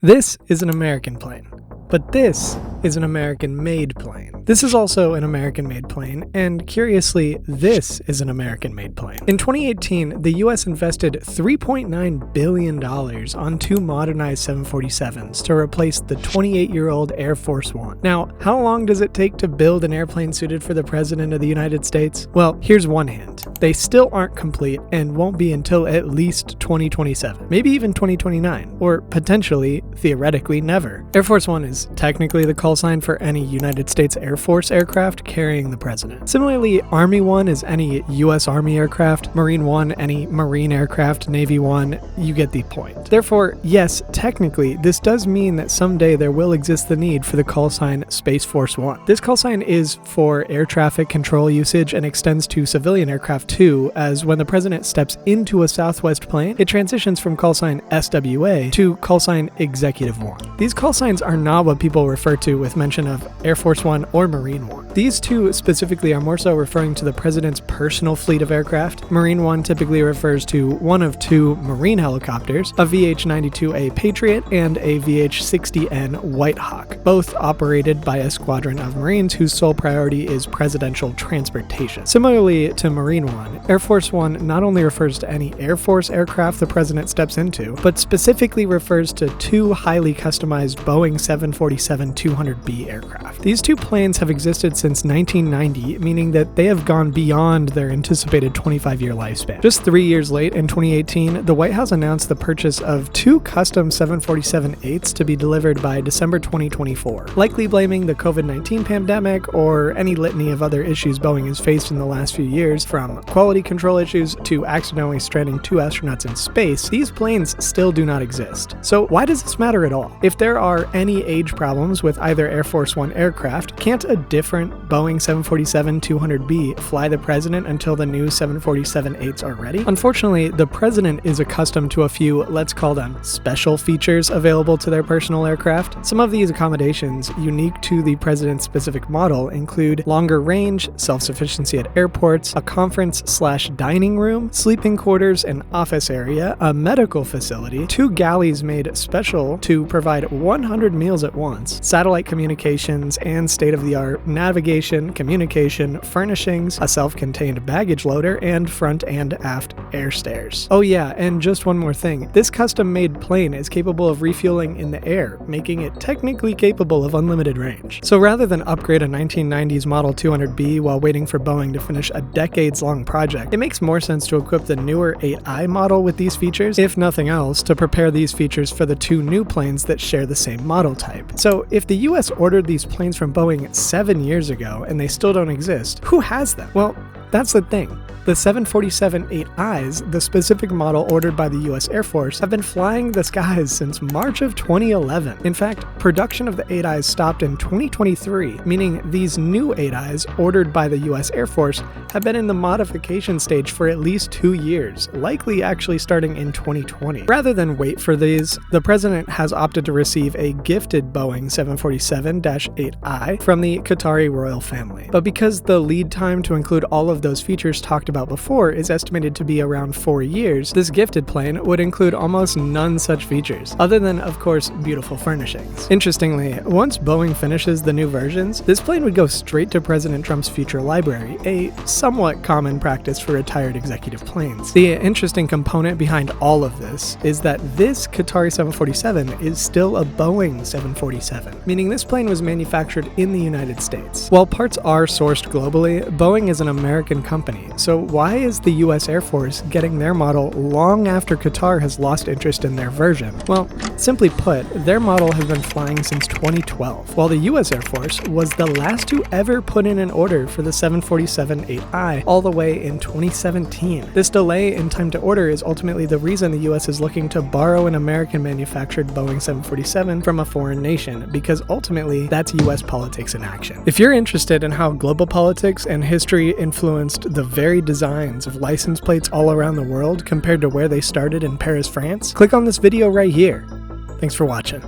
This is an American plane, but this is an American-made plane. This is also an American-made plane, and curiously, this is an American-made plane. In 2018, the US invested $3.9 billion on two modernized 747s to replace the 28-year-old Air Force One. Now, how long does it take to build an airplane suited for the President of the United States? Well, here's one hint. They still aren't complete and won't be until at least 2027, maybe even 2029, or potentially, theoretically, never. Air Force One is technically the call sign for any United States Air Force aircraft carrying the president. Similarly, Army One is any US Army aircraft, Marine One any Marine aircraft, Navy One, you get the point. Therefore, yes, technically, this does mean that someday there will exist the need for the call sign Space Force One. This call sign is for air traffic control usage and extends to civilian aircraft too, as when the president steps into a Southwest plane, it transitions from call sign SWA to call sign Executive One. These call signs are not what people refer to with mention of Air Force One or Marine One. These two specifically are more so referring to the president's personal fleet of aircraft. Marine One typically refers to one of two Marine helicopters, a VH-92A Patriot and a VH-60N White Hawk, both operated by a squadron of Marines whose sole priority is presidential transportation. Similarly to Marine One, Air Force One not only refers to any Air Force aircraft the president steps into, but specifically refers to two highly customized Boeing 747-200B aircraft. These two planes have existed since 1990, meaning that they have gone beyond their anticipated 25-year lifespan. Just 3 years late, in 2018, the White House announced the purchase of two custom 747-8s to be delivered by December 2024, likely blaming the COVID-19 pandemic or any litany of other issues Boeing has faced in the last few years, from quality control issues to accidentally stranding two astronauts in space. These planes still do not exist. So why does this matter at all? If there are any age problems with either Air Force One aircraft, can't a different Boeing 747-200B fly the president until the new 747-8s are ready? Unfortunately, the president is accustomed to a few, let's call them, special features available to their personal aircraft. Some of these accommodations, unique to the president's specific model, include longer range, self-sufficiency at airports, a conference/dining room, sleeping quarters and office area, a medical facility, two galleys made special to provide 100 meals at once, satellite communications, and state-of-the-art navigation, communication, furnishings, a self-contained baggage loader, and front and aft air stairs. Oh yeah, and just one more thing. This custom-made plane is capable of refueling in the air, making it technically capable of unlimited range. So rather than upgrade a 1990s Model 200B while waiting for Boeing to finish a decades-long project, it makes more sense to equip the newer 8i model with these features, if nothing else, to prepare these features for the two new planes that share the same model type. So if the US ordered these planes from Boeing 7 years ago and they still don't exist, who has them? Well, that's the thing. The 747-8Is, the specific model ordered by the US Air Force, have been flying the skies since March of 2011. In fact, production of the 8Is stopped in 2023, meaning these new 8Is ordered by the US Air Force have been in the modification stage for at least 2 years, likely actually starting in 2020. Rather than wait for these, the president has opted to receive a gifted Boeing 747-8I from the Qatari royal family. But because the lead time to include all of those features talked about before is estimated to be around 4 years, this gifted plane would include almost none such features, other than, of course, beautiful furnishings. Interestingly, once Boeing finishes the new versions, this plane would go straight to President Trump's future library, a somewhat common practice for retired executive planes. The interesting component behind all of this is that this Qatari 747 is still a Boeing 747, meaning this plane was manufactured in the United States. While parts are sourced globally, Boeing is an American company, so why is the US Air Force getting their model long after Qatar has lost interest in their version? Well, simply put, their model has been flying since 2012, while the US Air Force was the last to ever put in an order for the 747-8I all the way in 2017. This delay in time to order is ultimately the reason the US is looking to borrow an American-manufactured Boeing 747 from a foreign nation, because ultimately that's US politics in action. If you're interested in how global politics and history influenced the very designs of license plates all around the world compared to where they started in Paris, France, click on this video right here. Thanks for watching.